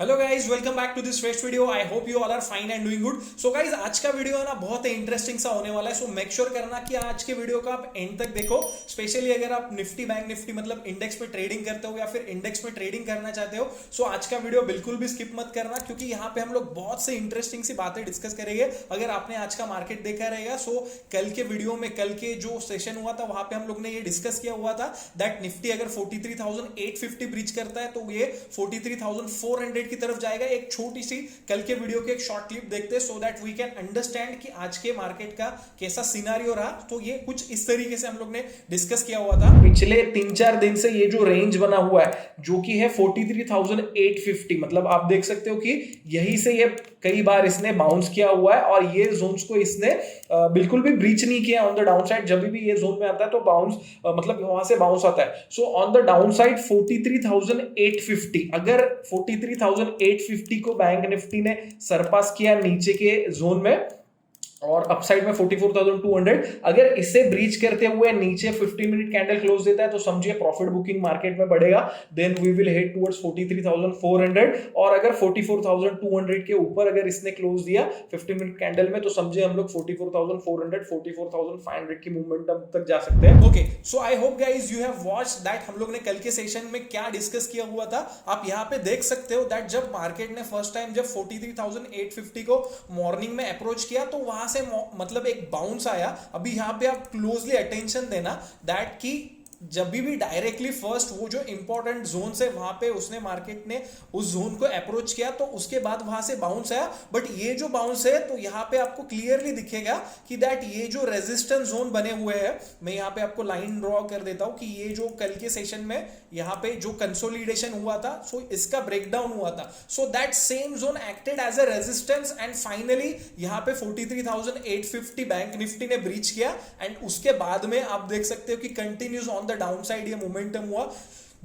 Hello guys, welcome back to this fresh video. I hope you all are fine and doing good. So guys, आज का video है ना बहुत ही interesting सा होने वाला है। सो मेक श्योर करना कि आज के वीडियो का आप एंड तक देखो। स्पेशली अगर आप निफ्टी बैंक निफ्टी मतलब इंडेक्स पे ट्रेडिंग करते हो या फिर इंडेक्स में ट्रेडिंग करना चाहते हो, सो आज का वीडियो बिल्कुल भी स्किप मत करना, क्योंकि यहाँ पे हम लोग बहुत से इंटरेस्टिंग सी बातें डिस्कस करेंगे। अगर आपने आज का मार्केट देखा रहेगा, सो कल के वीडियो में कल के जो सेशन हुआ था वहां पे हम लोग ने ये डिस्कस किया हुआ था दैट निफ्टी अगर 43,850 ब्रीच करता है तो ये 43,400 की तरफ जाएगा। एक छोटी सी कल के वीडियो के एक शॉर्ट क्लिप देखते हैं so that we can understand कि आज के मार्केट का कैसा सिनारियो रहा। तो ये कुछ इस तरीके से हम लोग ने डिस्कस किया हुआ था। पिछले 3-4 दिन से ये जो रेंज बना हुआ है जो कि है 43,850, मतलब आप देख सकते हो कि यहीं से ये कई बार इसने बाउंस किया हुआ है और ये जोन्स को इसने बिल्कुल भी ब्रीच नहीं किया ऑन द डाउन साइड। जब भी ये जोन में आता है तो बाउंस मतलब वहां से बाउंस आता है। So on the down side 43,850, अगर 43,850 को बैंक निफ्टी ने सरपास किया नीचे के जोन में और अपसाइड में 44,200, अगर इसे ब्रीच करते हुए नीचे 15 मिनट कैंडल क्लोज देता है तो समझिए प्रॉफिट बुकिंग मार्केट में बढ़ेगा। Then we will head towards 43,400, और अगर 44,200 के ऊपर अगर इसने क्लोज दिया 15 मिनट कैंडल में तो समझिए हम लोग 44,400 44,500 की मूवमेंटम तक जा सकते हैं। Okay, so I hope guys you have watched that हम लोग ने कल के सेशन में क्या डिस्कस किया हुआ था। आप यहाँ पे देख सकते हो दैट जब मार्केट ने फर्स्ट टाइम जब 43,850 को मॉर्निंग में अप्रोच किया तो वहां से मतलब एक बाउंस आया। अभी यहां पे आप क्लोजली अटेंशन देना दैट की जब भी डायरेक्टली फर्स्ट वो जो इंपॉर्टेंट जोन है वहां पे उसने मार्केट ने उस जोन को अप्रोच किया तो उसके बाद वहां से बाउंस आया। बट ये जो बाउंस है तो यहाँ पे आपको क्लियरली दिखेगा कि दैट ये जो रेजिस्टेंस जोन बने हुए हैं, मैं यहाँ पे आपको लाइन ड्रॉ कर देता हूं कि ये जो कल के सेशन में यहाँ पे जो कंसोलिडेशन हुआ था सो इसका ब्रेकडाउन हुआ था। So that same zone acted as a resistance and finally यहाँ पे 43,850 बैंक निफ्टी ने ब्रीच किया एंड उसके बाद में आप देख सकते हो कि कंटिन्यूज ऑन डाउन साइड ये मोमेंटम हुआ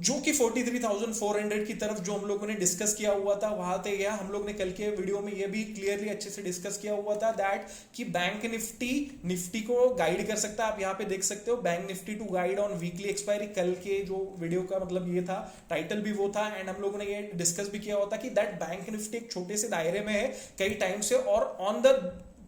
जो कि 43,400 की तरफ जो हम लोगों ने डिस्कस किया हुआ था वहां पे गया। हम लोग ने कल के वीडियो में ये भी क्लियरली अच्छे से डिस्कस किया हुआ था दैट कि बैंक निफ्टी को गाइड कर सकता है। आप यहाँ पे देख सकते हो bank Nifty to guide on weekly expiry, कल के जो वीडियो का मतलब ये था, टाइटल भी वो था एंड हम लोगों ने ये डिस्कस भी किया हुआ था कि दैट बैंक निफ्टी एक छोटे से दायरे में है कई टाइम से और ऑन द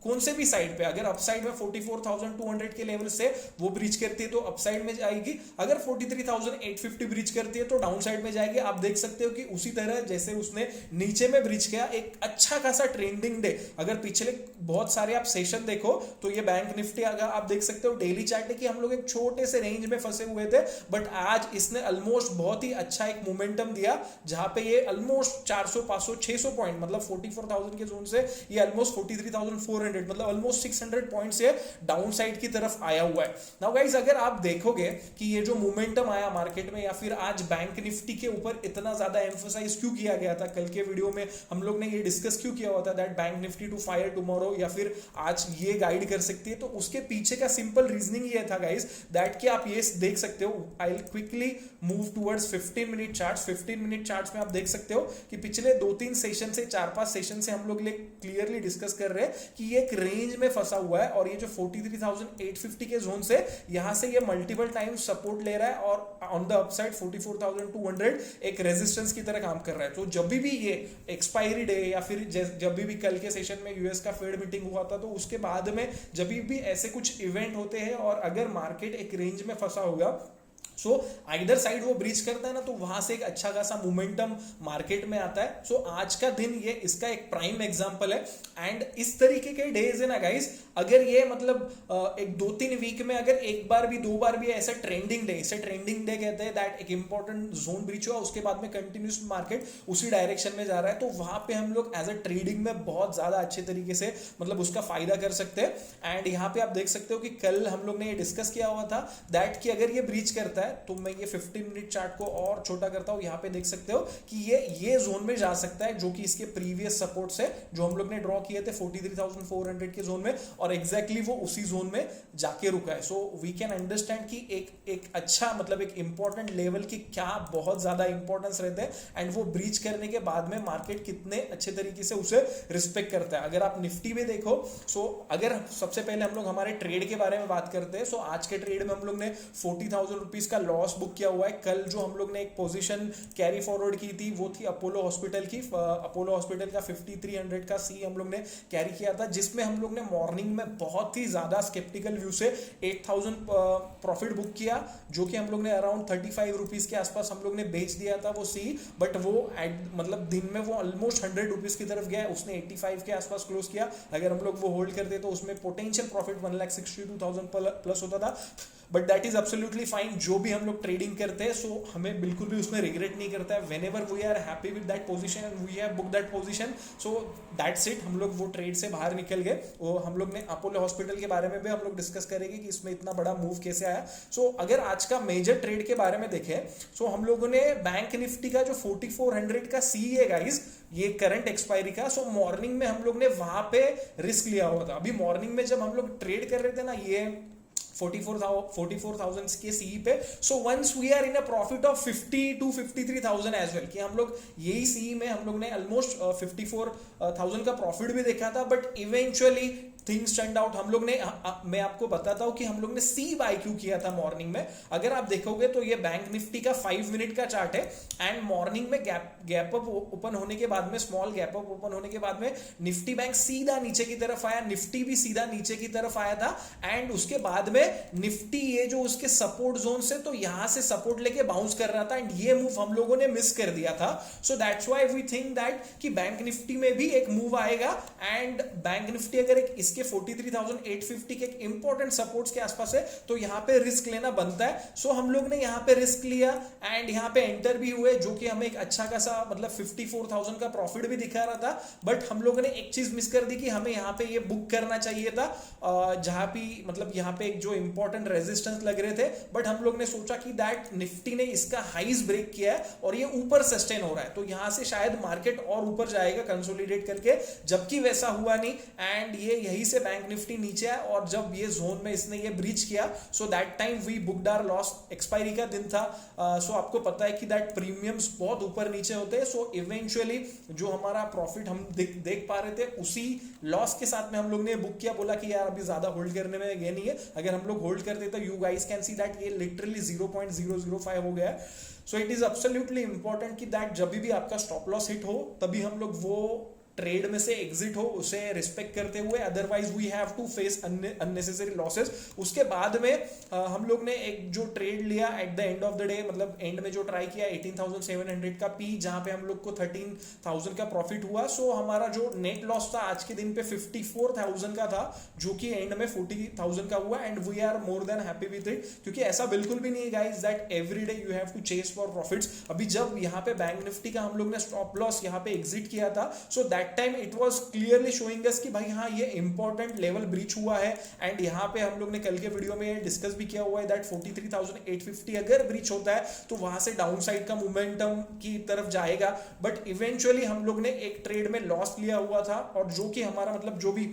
कौन से भी साइड पे अगर अपसाइड में 44,200 के लेवल से वो ब्रीच करती है तो अपसाइड में जाएगी, अगर 43,850 ब्रीच करती है तो डाउन साइड में जाएगी। आप देख सकते हो कि उसी तरह जैसे उसने नीचे में ब्रीच किया एक अच्छा खासा ट्रेंडिंग डे, अगर पिछले बहुत सारे आप सेशन देखो तो ये बैंक निफ्टी अगर आप देख सकते हो डेली चार्ट है कि हम लोग एक छोटे से रेंज में फंसे हुए थे बट आज इसने ऑलमोस्ट बहुत ही अच्छा एक मोमेंटम दिया जहां पे ये ऑलमोस्ट 400 500 600 पॉइंट मतलब 44,000 के जोन से ये ऑलमोस्ट 43,400 मतलब ऑलमोस्ट 600 पॉइंट से डाउन साइड की तरफ आया हुआ है। नाउ गाइस, अगर आप देखोगे कि ये जो मोमेंटम आया मार्केट में या फिर आज बैंक निफ्टी के ऊपर इतना ज्यादा एम्फसाइज क्यों किया गया था, कल के वीडियो में हम लोग ने ये डिस्कस क्यों किया हुआ था that bank Nifty to fire tomorrow या फिर आज ये गाइड कर सकती है, तो उसके पीछे का सिंपल रीजनिंग ये था गाइस दैट कि आप ये देख सकते हो। I will quickly move towards 15 minute charts. 15 minute charts में आप देख सकते हो कि पिछले 2-3 सेशन से 4-5 सेशन से हम लोग क्लियरली डिस्कस कर रहे हैं कि ये एक रेंज में फंसा हुआ है और ये जो 43,850 के जोन से यहां से ये मल्टीपल टाइम सपोर्ट ले रहा है और ऑन द अपसाइड 44,200 एक रेजिस्टेंस की तरह काम कर रहा है। तो जब भी ये एक्सपायरी डे या फिर जब भी कल के सेशन में यूएस का फेड मीटिंग हुआ था तो उसके बाद में जब भी ऐसे कुछ इवेंट होते हैं और अगर मार्केट एक रेंज में फंसा होगा सो आइदर साइड वो ब्रीच करता है ना तो वहां से एक अच्छा खासा मोमेंटम मार्केट में आता है। सो आज का दिन ये इसका एक प्राइम एग्जांपल है एंड इस तरीके के डेज है ना गाइस, अगर ये मतलब एक 2-3 वीक में अगर एक बार भी 2 बार भी ऐसा ट्रेंडिंग डे, इसे ट्रेंडिंग डे कहते हैं दैट एक इंपॉर्टेंट जोन ब्रीच हुआ उसके बाद में कंटिन्यूस मार्केट उसी डायरेक्शन में जा रहा है तो वहां पे हम लोग एज अ ट्रेडिंग में बहुत ज्यादा अच्छे तरीके से मतलब उसका फायदा कर सकते हैं। एंड यहाँ पे आप देख सकते हो कि कल हम लोग ने ये डिस्कस किया हुआ था दैट कि अगर ये ब्रीच करता है तो मैं ये 15 मिनट चार्ट को और छोटा करता हूं, यहाँ पे देख सकते हो कि ये जोन में जा सकता है जो कि इसके प्रीवियस सपोर्ट्स है जो हम लोग ने ड्रॉ किए थे 43,400 के जोन में और एग्जैक्टली वो उसी जोन में जाके रुका है। सो वी कैन अंडरस्टैंड कि एक अच्छा मतलब एक इंपॉर्टेंट लेवल की क्या बहुत ज्यादा इंपॉर्टेंस रहते हैं एंड वो ब्रीच करने के बाद में मार्केट कितने अच्छे तरीके से उसे रिस्पेक्ट करता है। अगर आप निफ्टी में देखो सो अगर सबसे पहले हम लोग हमारे ट्रेड के बारे में बात करते हैं, सो आज के ट्रेड में हम लोग ने 40,000 रुपीज का लॉस बुक किया हुआ है। कल जो हम लोग ने एक पोजीशन कैरी फॉरवर्ड की थी वो थी अपोलो हॉस्पिटल की। अपोलो हॉस्पिटल का 5300 का सी हम लोग ने कैरी किया था, जिसमें हम लोग ने मॉर्निंग में बहुत ही ज्यादा स्केप्टिकल व्यू से 8000 प्रॉफिट बुक किया, जो कि हम लोग ने अराउंड 35 रुपीज के आसपास हम लोग ने बेच दिया था वो सी। बट वो मतलब दिन में वो ऑलमोस्ट 100 रुपीज की तरफ गया, उसने 85 के आसपास क्लोज किया। अगर हम लोग वो होल्ड करते तो उसमें पोटेंशियल प्रॉफिट 1,62,000 प्लस होता था। But that is absolutely fine. जो भी हम लोग ट्रेडिंग करते हैं, सो हमें बिल्कुल भी उसमें रिग्रेट नहीं करता है। Whenever we are happy with that position and we have book that position, so that's it. हम लोग वो ट्रेड से बाहर निकल गए। वो हम लोग ने अपोलो हॉस्पिटल के बारे में भी हम लोग डिस्कस करेंगे कि इसमें इतना बड़ा मूव कैसे आया। सो अगर आज का मेजर ट्रेड के बारे में देखें, सो हम लोगों ने बैंक निफ्टी का जो 4400 का सी है गाइस, ये करंट एक्सपायरी का, सो मॉर्निंग में हम लोग ने वहां पे रिस्क लिया हुआ था। अभी मॉर्निंग में जब हम लोग ट्रेड कर रहे थे ना, ये 44,000 के सी पे, so once we are in a profit of 50 to 53,000 as well, कि हम लोग यही सी में हम लोग ने ऑलमोस्ट 54,000 का प्रॉफिट भी देखा था। But eventually things turned out. हम लोग ने मैं आपको बताता हूं कि हम लोग ने सी बाय क्यों किया था मॉर्निंग में। अगर आप देखोगे तो ये बैंक निफ्टी का 5 मिनट का चार्ट है एंड मॉर्निंग में गैप अप ओपन होने के बाद में, स्मॉल गैप अप ओपन होने के बाद में निफ्टी बैंक सीधा नीचे की तरफ आया, निफ्टी भी सीधा नीचे की तरफ आया था। एंड उसके बाद में निफ्टी ये जो उसके सपोर्ट जोन से, तो यहां से सपोर्ट लेके बाउंस कर रहा था एंड ये मूव हम लोगों ने मिस कर दिया था। So that's why we think that कि बैंक निफ्टी में भी एक मूव आएगा एंड बैंक निफ्टी अगर एक इसके 43,850 के एक इंपॉर्टेंट सपोर्ट्स के आसपास है तो यहां पे रिस्क लेना बनता है। सो हम लोग ने यहां पे रिस्क लिया एंड यहां पे एंटर भी हुए, जो कि हमें एक अच्छा खासा मतलब 54,000 का प्रॉफिट भी दिखा रहा था। बट हम लोगों ने एक चीज मिस कर दी कि हमें यहां पे ये बुक करना चाहिए था, जहां भी मतलब यहां पे एक जो इंपॉर्टेंट रेजिस्टेंस लग रहे थे। बट हम लोग ने सोचा कि दैट निफ्टी ने इसका हाईज ब्रेक किया है और ये ऊपर सस्टेन हो रहा है, तो यहां से शायद मार्केट और ऊपर जाएगा कंसोलिडेट करके, जबकि वैसा हुआ नहीं एंड ये यही से बैंक निफ्टी नीचे है। और जब ये जोन में इसने ये ब्रीच किया, so that time we booked our loss. Expiry का दिन था, सो आपको पता है कि दैट प्रीमियम्स बहुत ऊपर नीचे होते हैं। सो इवेंचुअली जो हमारा प्रॉफिट हम देख पा रहे थे, उसी लॉस के साथ में हम लोग ने बुक किया। बोला कि यार अभी ज्यादा होल्ड करने में ये नहीं है, अगर हम लोग होल्ड करते तो you guys can see that ये लिटरली 0.005 हो गया है। So it is absolutely important कि दैट जब भी आपका स्टॉप लॉस हिट हो तभी हम लोग वो ट्रेड में से एग्जिट हो, उसे रिस्पेक्ट करते हुए, otherwise we have to face unnecessary losses. उसके बाद में हम लोग ने एक जो ट्रेड लिया at the end of the day, मतलब एंड में जो ट्राई किया 18,700 का पी, जहां पे हम लोग को 13,000 का प्रॉफिट हुआ। सो हमारा जो नेट लॉस था आज के दिन पे 54,000 का था, जो कि एंड में 40,000 का हुआ and we are more than happy with it, क्योंकि ऐसा बिल्कुल भी नहीं है guys that every day you have to chase for profits. अभी जब यहाँ पे बैंक निफ्टी का हम लोग ने स्टॉप लॉस यहाँ पे एग्जिट किया था, so that time it was clearly showing us कि भाई हाँ ये इंपॉर्टेंट लेवल ब्रीच हुआ है। एंड यहाँ पे हम लोग ने कल के वीडियो में डिस्कस भी किया हुआ है दैट 43,850 अगर ब्रीच होता है तो वहां से डाउन साइड का मोमेंटम की तरफ जाएगा। बट इवेंचुअली हम लोग ने एक ट्रेड में लॉस लिया हुआ था, और जो कि हमारा मतलब जो भी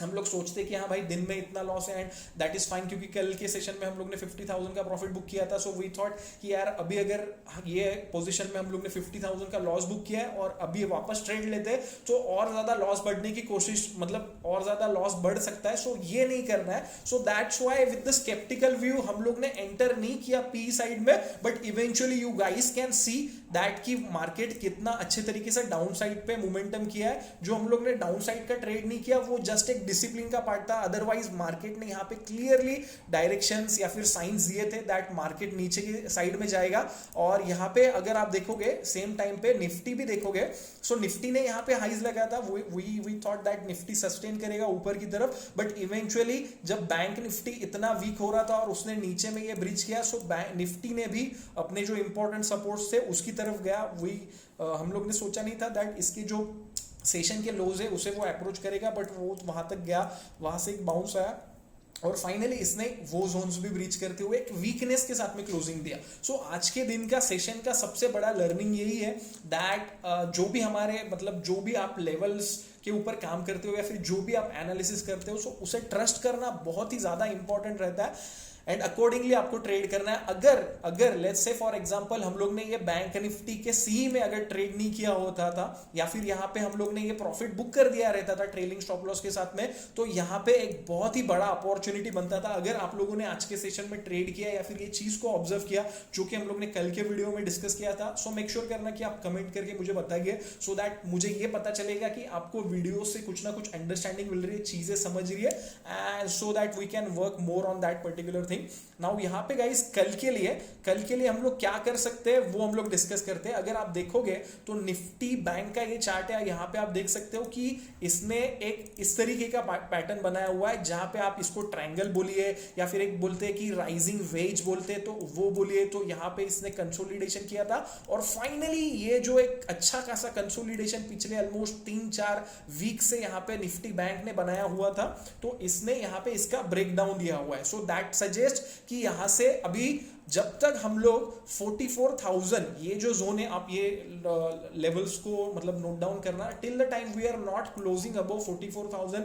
हम लोग सोचते कि हाँ भाई दिन में इतना लॉस है एंड दैट इज फाइन, क्योंकि कल के सेशन में हम लोग ने 50,000 का प्रॉफिट बुक किया था। सो वी थॉट कि यार अभी अगर ये पोजीशन में हम लोग ने 50,000 का लॉस बुक किया है और अभी वापस ट्रेड लेते हैं तो और ज्यादा लॉस बढ़ने की कोशिश, मतलब और ज्यादा लॉस बढ़ सकता है। सो ये नहीं करना है। So that's why with the sceptical view हम लोग ने एंटर नहीं किया पी साइड में। But eventually you guys can see that कि मार्केट कितना अच्छे तरीके से डाउन साइड पे मोमेंटम किया है। जो हम लोग ने डाउन साइड का ट्रेड नहीं किया वो जस्ट एक डिसिप्लिन का पार्ट था, अदरवाइज मार्केट ने यहाँ पे क्लियरली डायरेक्शंस या फिर साइंस दिए थे दैट मार्केट नीचे की साइड में जाएगा। और यहाँ पे अगर आप देखोगे सेम टाइम पे निफ्टी भी देखोगे, सो निफ्टी ने यहाँ पे हाइज लगाया था, we thought that Nifty sustain करेगा ऊपर की तरफ। बट इवेंचुअली जब बैंक निफ्टी इतना वीक हो रहा था और उसने नीचे में ये ब्रिज किया, सो निफ्टी ने भी अपने जो इंपॉर्टेंट सपोर्ट्स थे उसकी तरफ गया। हम लोग ने सोचा नहीं था दैट इसके जो सेशन के लोज है उसे वो अप्रोच करेगा, बट वो वहां तक गया, वहां से एक बाउंस आया और फाइनली इसने वो जोन्स भी ब्रीच करते हुए एक वीकनेस के साथ में क्लोजिंग दिया। सो आज के दिन का सेशन का सबसे बड़ा लर्निंग यही है दैट जो भी हमारे मतलब जो भी आप लेवल्स के ऊपर काम करते हो या फिर जो भी आप एनालिसिस करते हो, सो उसे ट्रस्ट करना बहुत ही ज्यादा इंपॉर्टेंट रहता है। एंड अकॉर्डिंगली आपको ट्रेड करना है। अगर अगर लेट्स से फॉर एग्जांपल हम लोग ने ये बैंक निफ्टी के सी में अगर ट्रेड नहीं किया होता था, या फिर यहाँ पे हम लोग ने ये प्रॉफिट बुक कर दिया रहता था ट्रेलिंग स्टॉप लॉस के साथ में, तो यहाँ पे एक बहुत ही बड़ा अपॉर्चुनिटी बनता था। अगर आप लोगों ने आज के सेशन में ट्रेड किया या फिर ये चीज को ऑब्जर्व किया जो कि हम लोग ने कल के वीडियो में डिस्कस किया था, सो मेक श्योर करना कि आप कमेंट करके मुझे बताइए, सो दैट मुझे ये पता चलेगा कि आपको वीडियो से कुछ ना कुछ अंडरस्टैंडिंग मिल रही है, चीजें समझ रही है, and so that we can work more on that particular thing. Now यहाँ पे गाइस कल के लिए हम लोग क्या कर सकते हैं वो हम लोग डिस्कस करते हैं। अगर आप देखोगे तो निफ्टी बैंक का ये चार्ट है, यहाँ पे आप देख सकते हो कि इसने एक इस तरीके का पैटर्न बनाया हुआ है, जहां पे आप इसको ट्रायंगल बोलिए या फिर एक बोलते हैं कि राइजिंग वेज बोलते हैं तो वो बोलिए। तो यहाँ पे इसने कंसोलिडेशन किया था और फाइनली ये जो एक अच्छा खासा कंसोलिडेशन पिछले ऑलमोस्ट 3-4 वीक से यहाँ पे निफ्टी बैंक ने बनाया हुआ था, तो इसने यहाँ पे इसका ब्रेकडाउन दिया हुआ है। सो दैट सजेस्ट कि यहाँ से अभी जब तक हम लोग 44,000 ये जो जोन है, आप ये लेवल्स को मतलब नोट डाउन करना, till the time we are not closing above 44,000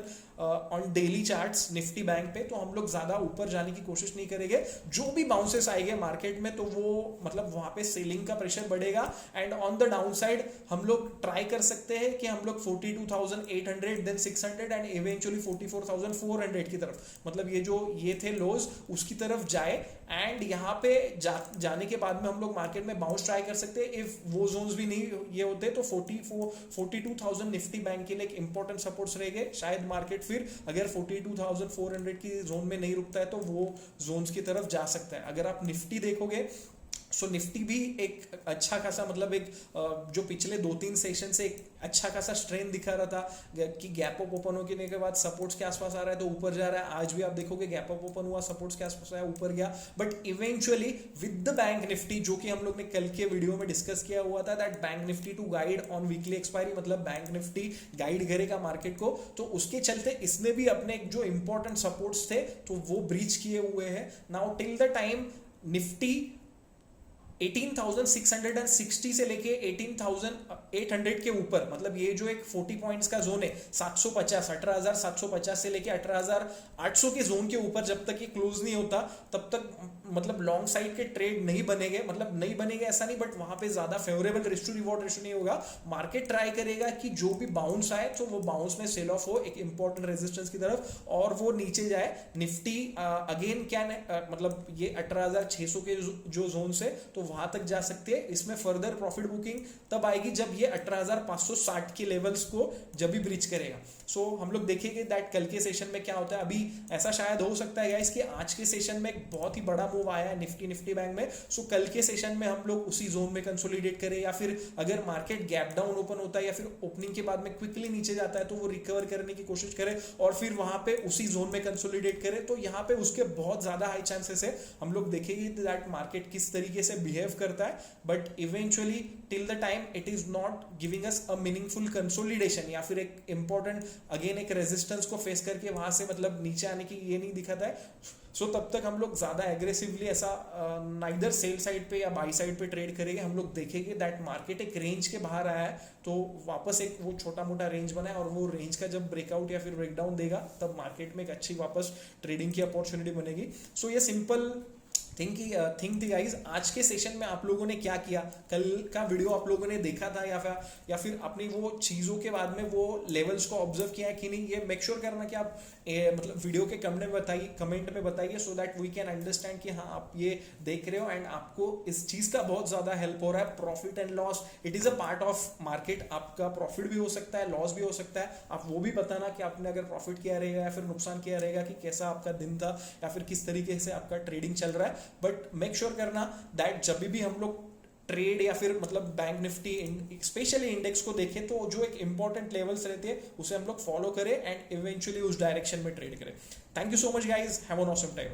on daily charts Nifty bank पे, तो हम लोग ज्यादा ऊपर जाने की कोशिश नहीं करेंगे। जो भी बाउंसेस आएंगे मार्केट में तो वो मतलब वहां पे सेलिंग का प्रेशर बढ़ेगा, and on the down side हम लोग ट्राई कर सकते हैं कि हम लोग 42,800 देन 600 एंड इवेंचुअली 44,400 की तरफ, मतलब ये जो ये थे लोज उसकी तरफ जाए, एंड यहाँ पे जाने के बाद में हम लोग मार्केट में बाउंस ट्राई कर सकते हैं। इफ वो जोन्स भी नहीं ये होते तो 42,000 निफ्टी बैंक के लिए एक इंपॉर्टेंट सपोर्ट्स रहेंगे। शायद मार्केट फिर अगर 42,400 की जोन में नहीं रुकता है तो वो जोन्स की तरफ जा सकता है। अगर आप निफ्टी देखोगे सो निफ्टी भी एक अच्छा खासा मतलब एक जो पिछले 2-3 सेशन से एक अच्छा खासा स्ट्रेन दिखा रहा था कि गैप अप ओपन होने के बाद सपोर्ट्स के आसपास आ रहा है तो ऊपर जा रहा है। आज भी आप देखोगे गैप अप ओपन हुआ, सपोर्ट्स के आसपास आया, ऊपर गया, but eventually with the bank Nifty जो कि हम लोग ने कल के वीडियो में डिस्कस किया हुआ था, that bank Nifty to guide on weekly expiry, मतलब बैंक निफ्टी गाइड करेगा मार्केट को, तो उसके चलते इसने भी अपने जो इंपॉर्टेंट सपोर्ट्स थे तो वो ब्रीच किए हुए हैं। Now till the time Nifty 18,660 से लेके 18,800 के ऊपर, मतलब ये जो एक 40 पॉइंट्स का जोन है 18,750 से लेके 18,800 के जोन के ऊपर जब तक ये क्लोज नहीं होता तब तक मतलब लॉन्ग साइड के ट्रेड नहीं बनेंगे, मतलब नहीं बनेंगे ऐसा नहीं, बट वहां पे ज्यादा favourable risk to reward ratio नहीं होगा। मार्केट ट्राई करेगा कि जो भी बाउंस आए तो वो बाउंस में सेल ऑफ हो एक इंपॉर्टेंट रेजिस्टेंस की तरफ और वो नीचे जाए। निफ्टी अगेन क्या मतलब ये 18,600 के जो जोन से तो वहां तक जा सकते हैं। इसमें फर्दर प्रॉफिट बुकिंग तब आएगी जब ये 18,560 के लेवल्स को जब भी ब्रीच करेगा। सो हम लोग देखेंगे दैट कल के सेशन में क्या होता है। अभी ऐसा शायद हो सकता है गाइस कि आज के सेशन में एक बहुत ही बड़ा मूव आया है निफ्टी बैंक में, सो कल के सेशन में हम लोग उसी जोन में कंसोलिडेट करें, या फिर अगर मार्केट गैप डाउन ओपन होता है या फिर ओपनिंग के बाद में क्विकली नीचे जाता है तो वो रिकवर करने की कोशिश करें और फिर वहां पे उसी जोन में कंसोलिडेट करें। तो यहाँ पे उसके बहुत ज्यादा हाई चांसेस है। हम लोग देखेंगे दैट मार्केट किस तरीके से बिहेव करता है, but eventually till the time it is not giving us a meaningful consolidation या फिर एक इंपॉर्टेंट अगेन एक रेजिस्टेंस को फेस करके वहां से मतलब नीचे आने की ये नहीं दिखाता है। सो तब तक हम लोग ज्यादा एग्रेसिवली ऐसा नाइदर सेल साइड पे या बाई साइड पे ट्रेड करेंगे। हम लोग देखेंगे दैट मार्केट एक रेंज के बाहर आया है तो वापस एक वो छोटा मोटा रेंज बना है और वो रेंज का जब ब्रेकआउट या फिर ब्रेकडाउन देगा तब मार्केट में एक अच्छी वापस ट्रेडिंग की अपॉर्चुनिटी बनेगी। सो ये सिंपल थिंक थी गाइज। आज के सेशन में आप लोगों ने क्या किया, कल का वीडियो आप लोगों ने देखा था या फिर अपनी वो चीज़ों के बाद में वो लेवल्स को ऑब्जर्व किया है कि नहीं, ये मेक श्योर करना कि आप मतलब वीडियो के कमेंट में बताइए so that we can understand कि हाँ आप ये देख रहे हो एंड आपको इस चीज़ का बहुत ज़्यादा हेल्प हो रहा है। Profit and loss it is a part of market, आपका प्रॉफिट भी हो सकता है लॉस भी हो सकता है। आप वो भी बताना कि आपने अगर प्रॉफिट किया रहेगा या फिर नुकसान किया रहेगा, कि कैसा आपका दिन था या फिर किस तरीके से आपका ट्रेडिंग चल रहा है। बट मेक श्योर करना दैट जब भी हम लोग ट्रेड या फिर मतलब बैंक निफ्टी स्पेशली इंडेक्स को देखें तो जो एक इंपॉर्टेंट लेवल्स रहते हैं उसे हम लोग फॉलो करें एंड इवेंचुअली उस डायरेक्शन में ट्रेड करें। Thank you so much guys, have an awesome time.